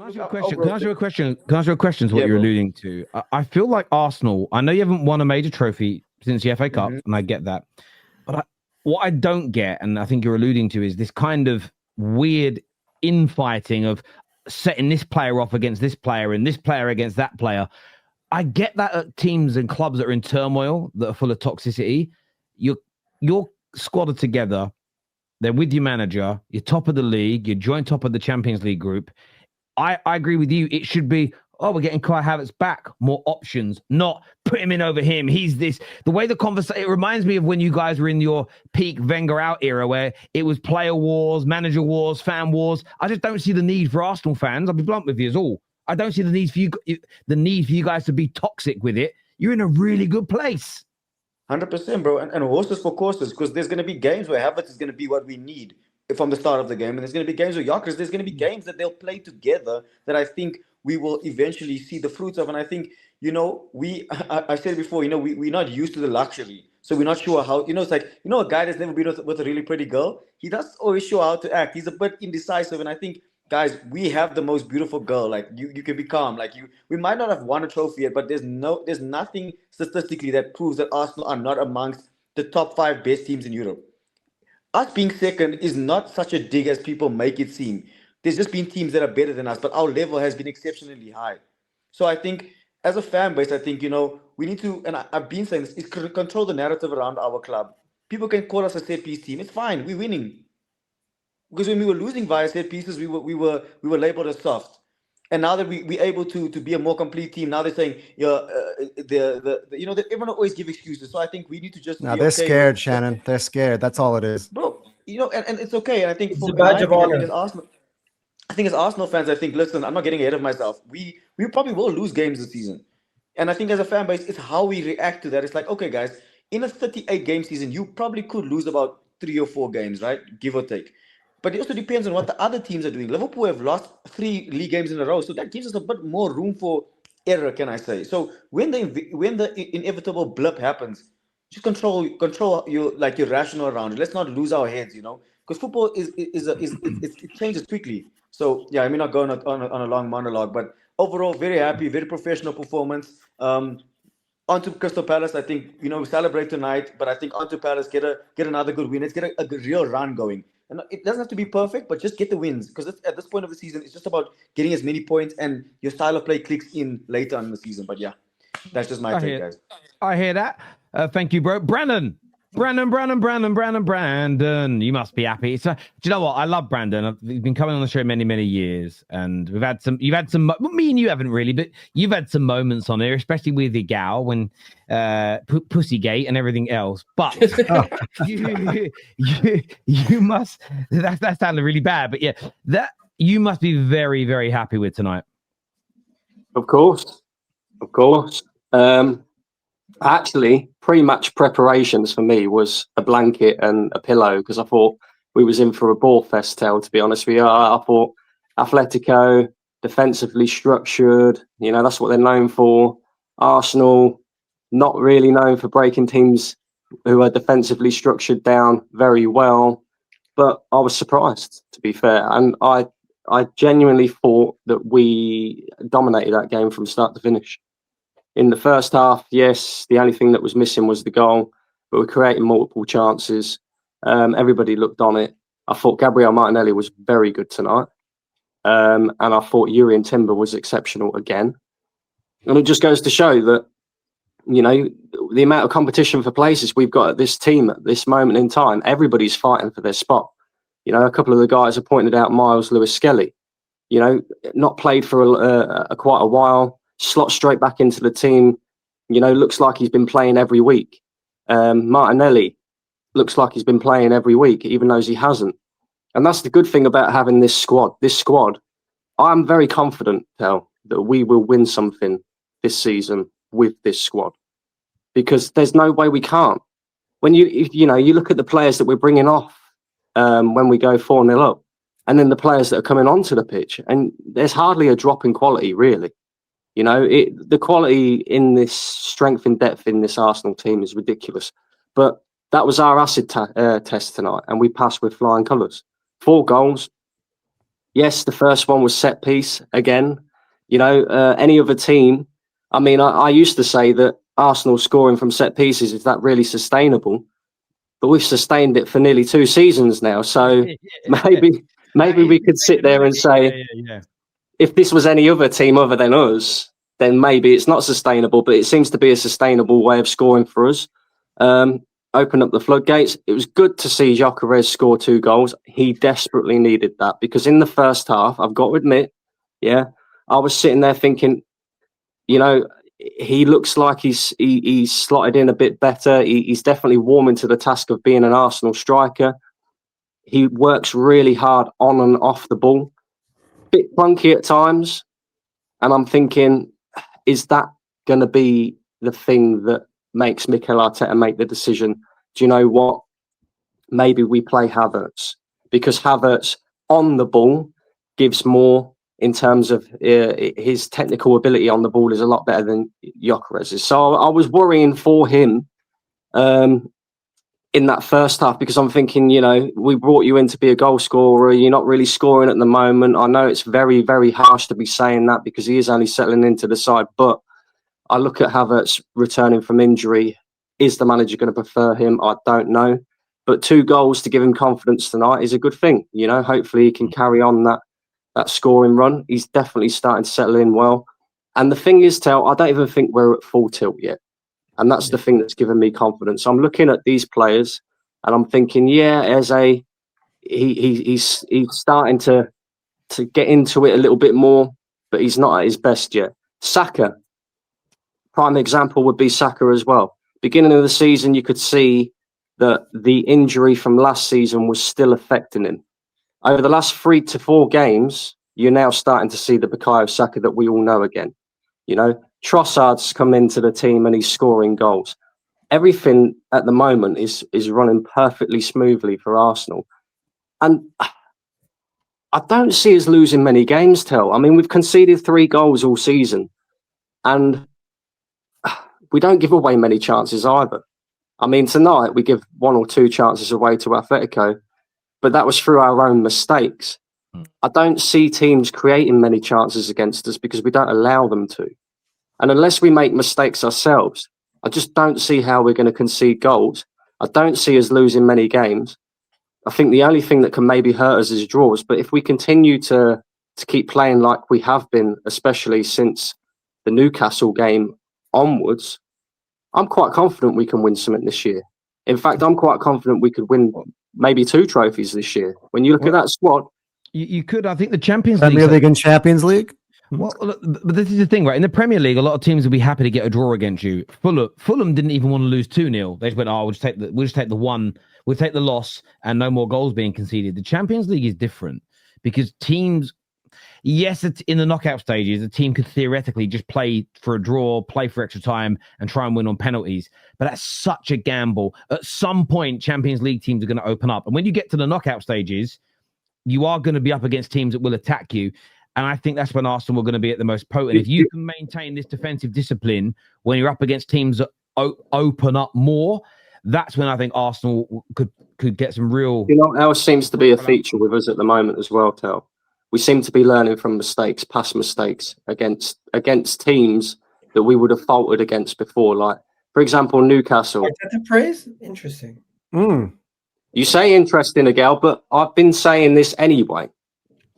I ask you a question? Can I ask you a question? Can I ask you a question to what you're alluding to? I feel like Arsenal, I know you haven't won a major trophy since the FA Cup, and I get that. But what I don't get, and I think you're alluding to, is this kind of weird infighting of setting this player off against this player and this player against that player. I get that at teams and clubs that are in turmoil, that are full of toxicity. Your squad are together. They're with your manager. You're top of the league. You're joint top of the Champions League group. I agree with you. It should be, we're getting Kai Havertz back. More options, not put him in over him. He's this. The way the conversation, it reminds me of when you guys were in your peak Wenger out era where it was player wars, manager wars, fan wars. I just don't see the need for Arsenal fans. I'll be blunt with you as all. I don't see the need for you guys to be toxic with it. You're in a really good place. 100%, bro. And horses for courses, because there's going to be games where Havertz is going to be what we need from the start of the game. And there's going to be games where Yonkers, there's going to be games that they'll play together that I think we will eventually see the fruits of. And I think, I said it before, we're not used to the luxury. So we're not sure how, it's like, a guy that's never been with a really pretty girl, he doesn't always show how to act. He's a bit indecisive. And I think, guys, we have the most beautiful girl. Like, you can be calm. Like, we might not have won a trophy yet, but there's nothing statistically that proves that Arsenal are not amongst the top 5 best teams in Europe. Us being second is not such a dig as people make it seem. There's just been teams that are better than us, but our level has been exceptionally high. So I think, as a fan base, I think, we need to, and I've been saying this, is control the narrative around our club. People can call us a set-piece team. It's fine. We're winning. Because when we were losing via set pieces, we were labeled as soft. And now that we're able to be a more complete team, now they're saying, everyone always give excuses. So I think we need to just. No, they're scared, Shannon. They're scared. That's all it is, bro. And it's okay. And I think it's a badge of honor. I think as Arsenal fans, listen, I'm not getting ahead of myself. We probably will lose games this season, and I think as a fan base, it's how we react to that. It's like, okay, guys, in a 38 game season, you probably could lose about 3 or 4 games, right, give or take. But it also depends on what the other teams are doing. Liverpool have lost 3 league games in a row, so that gives us a bit more room for error, can I say? So when the inevitable blip happens, just control your rational around it. Let's not lose our heads, because football it changes quickly. So yeah, I mean, not going on a long monologue, but overall, very happy, very professional performance. On to Crystal Palace. I think we celebrate tonight, but I think on to Palace, get another good win. Let's get a real run going. And it doesn't have to be perfect, but just get the wins. Because at this point of the season, it's just about getting as many points and your style of play clicks in later on in the season. But yeah, that's just my take, guys. I hear that. Thank you, bro. Brandon. You must be happy. So, do you know what? I love Brandon. He's been coming on the show many, many years. And you've had some, me and you haven't really, but you've had some moments on here, especially with the gal when Pussygate and everything else. But you must, that sounded really bad, but yeah, that you must be very, very happy with tonight. Of course. Actually, pre-match preparations for me was a blanket and a pillow because I thought we was in for a ball fest tale, to be honest with you. I thought Atletico, defensively structured, that's what they're known for. Arsenal, not really known for breaking teams who are defensively structured down very well. But I was surprised, to be fair. And I genuinely thought that we dominated that game from start to finish. In the first half, yes, the only thing that was missing was the goal, but we're creating multiple chances. Everybody looked on it. I thought Gabriel Martinelli was very good tonight. And I thought Yuri Timber was exceptional again. And it just goes to show that, the amount of competition for places we've got at this team at this moment in time, everybody's fighting for their spot. A couple of the guys have pointed out Miles Lewis-Skelly, not played for quite a while. Slot straight back into the team, looks like he's been playing every week. Martinelli looks like he's been playing every week, even though he hasn't. And that's the good thing about having this squad. I'm very confident, Tel, that we will win something this season with this squad, because there's no way we can't. When you look at the players that we're bringing off when we go 4-0 up, and then the players that are coming onto the pitch, and there's hardly a drop in quality, really. The quality in this strength and depth in this Arsenal team is ridiculous. But that was our acid test tonight, and we passed with flying colours. 4 goals. Yes, the first one was set piece again. You know, any other team. I mean, I used to say that Arsenal scoring from set pieces, is that really sustainable? But we've sustained it for nearly 2 seasons now. So maybe we could sit there and say, if this was any other team other than us, then maybe it's not sustainable. But it seems to be a sustainable way of scoring for us. Open up the floodgates. It was good to see Gyökeres score 2 goals. He desperately needed that, because in the first half, I've got to admit, I was sitting there thinking, you know, he looks like he's slotted in a bit better. He's definitely warming to the task of being an Arsenal striker. He works really hard on and off the ball. Bit clunky at times. And I'm thinking, is that going to be the thing that makes Mikel Arteta make the decision? Do you know what? Maybe we play Havertz, because Havertz on the ball gives more in terms of his technical ability on the ball is a lot better than Gyökeres's. So I was worrying for him in that first half, because I'm thinking, you know, we brought you in to be a goal scorer. You're not really scoring at the moment. I know it's very, very harsh to be saying that, because he is only settling into the side. But I look at Havertz returning from injury. Is the manager going to prefer him? I don't know. But 2 goals to give him confidence tonight is a good thing. You know, hopefully he can carry on that scoring run. He's definitely starting to settle in well. And the thing is, I don't even think we're at full tilt yet. And that's the thing that's given me confidence. I'm looking at these players and I'm thinking, Eze, he's starting to get into it a little bit more, but he's not at his best yet. Saka, prime example would be Saka as well. Beginning of the season, you could see that the injury from last season was still affecting him. Over the last 3 to 4 games, you're now starting to see the Bukayo Saka that we all know again. You know, Trossard's come into the team and he's scoring goals. Everything at the moment is running perfectly smoothly for Arsenal. And I don't see us losing many games, I mean, we've conceded 3 goals all season. And we don't give away many chances either. I mean, tonight we give 1 or 2 chances away to Atletico, but that was through our own mistakes. I don't see teams creating many chances against us because we don't allow them to. And unless we make mistakes ourselves, I just don't see how we're going to concede goals. I don't see us losing many games. I think the only thing that can maybe hurt us is draws. But if we continue to keep playing like we have been, especially since the Newcastle game onwards, I'm quite confident we can win something this year. In fact, I'm quite confident we could win maybe 2 trophies this year. When you look at that squad, you could. I think the Champions Premier League and Champions League. Well, look, but this is the thing, right? In the Premier League, a lot of teams will be happy to get a draw against you. Fulham didn't even want to lose 2-0. They just went, we'll just take the one, we'll take the loss, and no more goals being conceded. The Champions League is different because teams, yes, it's in the knockout stages, a team could theoretically just play for a draw, play for extra time, and try and win on penalties. But that's such a gamble. At some point, Champions League teams are going to open up, and when you get to the knockout stages, you are going to be up against teams that will attack you. And I think that's when Arsenal are going to be at the most potent. If you can maintain this defensive discipline when you're up against teams that open up more, that's when I think Arsenal could get some real... You know what else seems to be a feature with us at the moment as well, Tel? We seem to be learning from mistakes, past mistakes, against teams that we would have faltered against before. Like, for example, Newcastle. Praise? Interesting. You say interesting, Miguel, but I've been saying this anyway.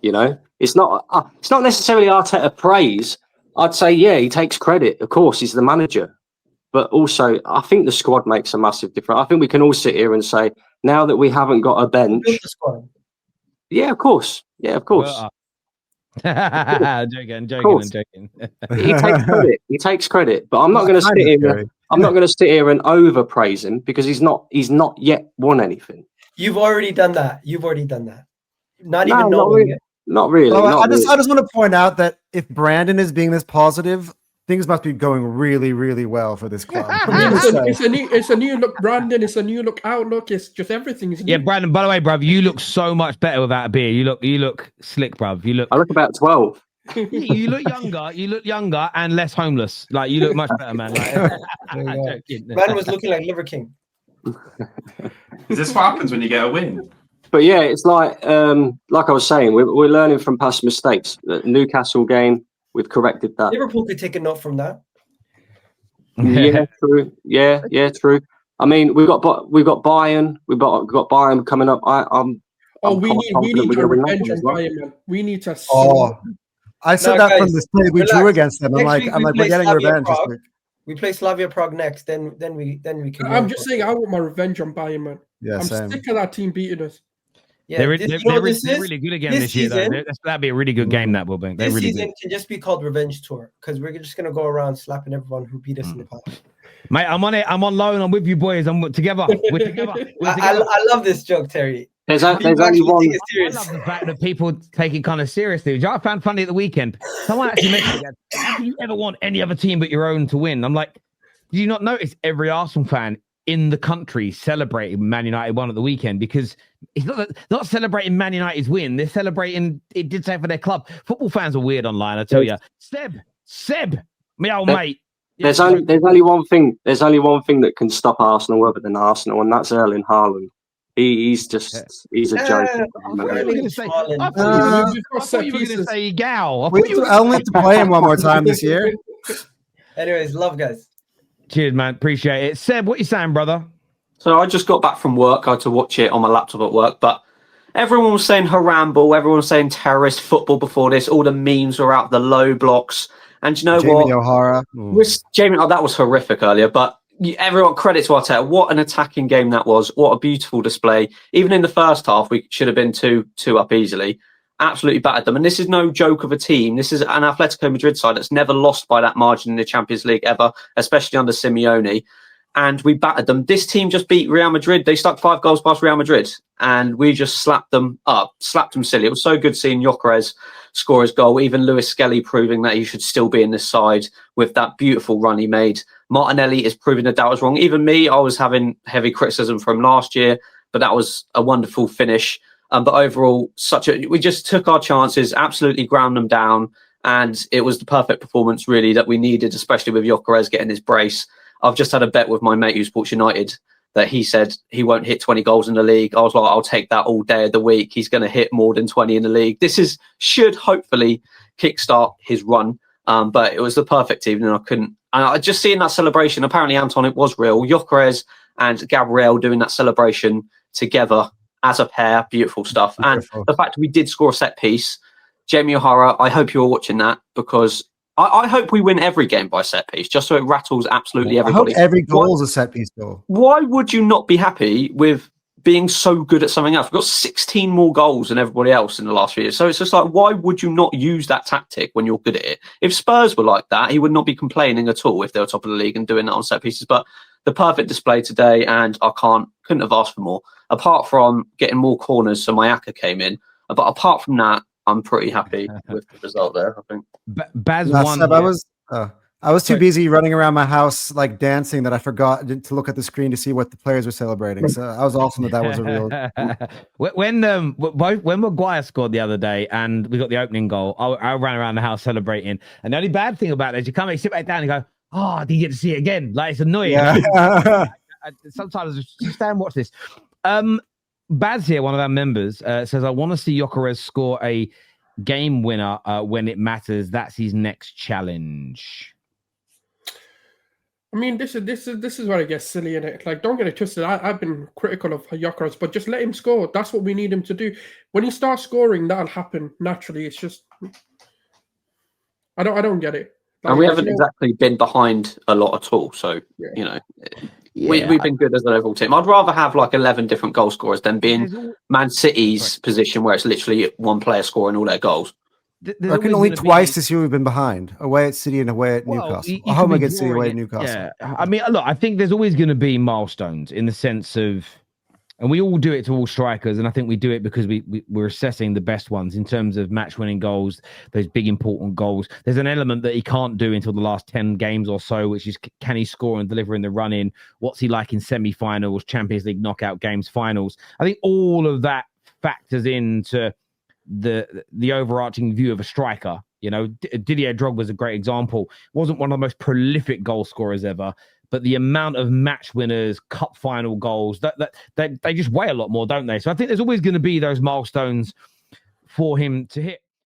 You know, it's not necessarily Arteta praise. I'd say, he takes credit. Of course, he's the manager. But also, I think the squad makes a massive difference. I think we can all sit here and say, now that we haven't got a bench. Build the squad. Yeah, of course. Yeah, of course. I'm joking. He takes credit. But I'm not going to sit here. I'm not going to sit here and overpraise him because he's not yet won anything. You've already done that. Not even knowing it. Not really. Well, I just want to point out that if Brandon is being this positive, things must be going really, really well for this club. It's a new look, Brandon. It's a new look outlook. It's just everything. Yeah, Brandon. By the way, bruv, you look so much better without a beard. You look slick, bruv. I look about 12. You look younger. You look younger and less homeless. Like you look much better, man. Man was looking like Liver King. Is this what happens when you get a win? But yeah, it's like I was saying, we're learning from past mistakes. The Newcastle game, we've corrected that. Liverpool could take a note from that. Yeah, true. Yeah, true. I mean, we've got Bayern. We've got Bayern coming up. We need to revenge on Bayern, man. We need to. I said that guys, from the state we drew against them. I'm like, we're getting revenge. We play Slavia Prague next, then we can. I'm just saying, I want my revenge on Bayern, man. Yeah, I'm sick of that team beating us. Yeah, they're really good again this year. That'd be a really good game. That will be. This season can just be called Revenge Tour because we're just gonna go around slapping everyone who beat us in the past. Mate, I'm on it. I'm on loan. I'm with you, boys. I'm together. We're together. I love this joke, Terry. There's only one. I love the fact that people take it kind of seriously, which I found funny at the weekend. Someone actually mentioned that. How can you ever want any other team but your own to win? I'm like, did you not notice every Arsenal fan in the country celebrating Man United won at the weekend? Because it's not celebrating Man United's win. They're celebrating, it did say for their club. Football fans are weird online, I tell you. Seb, my old mate. There's only one thing that can stop Arsenal other than Arsenal, and that's Erling Haaland. He's a joke. I thought you were going to say Gal. I'll need to play him one more time this year. Anyways, love guys. Cheers, man. Appreciate it. Seb, what you saying, brother? So I just got back from work. I had to watch it on my laptop at work, but everyone was saying Haramble. Everyone was saying terrorist football before this. All the memes were out, the low blocks. And you know Jamie O'Hara. That was horrific earlier, but everyone credit to Arteta. What an attacking game that was. What a beautiful display. Even in the first half, we should have been two up easily. Absolutely battered them. And this is no joke of a team. This is an Atletico Madrid side that's never lost by that margin in the Champions League ever, especially under Simeone. And we battered them. This team just beat Real Madrid. They stuck 5 goals past Real Madrid, and we just slapped them silly. It was so good seeing Gyökeres score his goal. Even Lewis Skelly proving that he should still be in this side with that beautiful run he made. Martinelli is proving that was wrong. Even me, I was having heavy criticism from last year, but that was a wonderful finish. But overall, we just took our chances, absolutely ground them down, and it was the perfect performance really that we needed, especially with Gyökeres getting his brace. I've just had a bet with my mate who supports United that he said he won't hit 20 goals in the league. I was like, I'll take that all day of the week. He's going to hit more than 20 in the league. This should hopefully kickstart his run. But it was the perfect evening. I couldn't. And I just seeing that celebration. Apparently, Anton, it was real. Gyökeres and Gabriel doing that celebration together as a pair. Beautiful stuff. Beautiful. And the fact we did score a set piece. Jamie O'Hara, I hope you were watching that because I hope we win every game by set piece, just so it rattles absolutely everybody. I hope every goal is a set piece goal. Why would you not be happy with being so good at something else? We've got 16 more goals than everybody else in the last few years. So it's just like, why would you not use that tactic when you're good at it? If Spurs were like that, he would not be complaining at all if they were top of the league and doing that on set pieces. But the perfect display today, and I couldn't have asked for more. Apart from getting more corners, so Mayaka came in. But apart from that, I'm pretty happy with the result there, I think. Baz won. I was too busy running around my house like dancing that I forgot to look at the screen to see what the players were celebrating. So I was awesome that was a real. When Maguire scored the other day and we got the opening goal, I ran around the house celebrating. And the only bad thing about it is you come and sit back down and go, "Oh, did you get to see it again?" Like it's annoying. Yeah. Sometimes just stay and watch this. Baz here, one of our members, says, I want to see Gyökeres score a game winner when it matters. That's his next challenge. I mean, this is where it gets silly, in it. Like, don't get it twisted. I've been critical of Gyökeres, but just let him score. That's what we need him to do. When he starts scoring, that'll happen naturally. It's just I don't get it. Like, and we haven't exactly been behind a lot at all. So you know. Yeah, we've been good as an overall team. I'd rather have like 11 different goal scorers than being Man City's position where it's literally one player scoring all their goals. I can only twice this year we've been behind, away at City and away at Newcastle. Home against City, away at Newcastle. Yeah, I mean, look, I think there's always going to be milestones in the sense of, and we all do it to all strikers, and I think we do it because we're assessing the best ones in terms of match-winning goals, those big important goals. There's an element that he can't do until the last 10 games or so, which is can he score and deliver in the run-in? What's he like in semi-finals, Champions League knockout games, finals? I think all of that factors into the overarching view of a striker. You know, Didier Drogba was a great example. Wasn't one of the most prolific goal scorers ever, but the amount of match winners, cup final goals, that they just weigh a lot more, don't they? So I think there's always going to be those milestones for him to hit.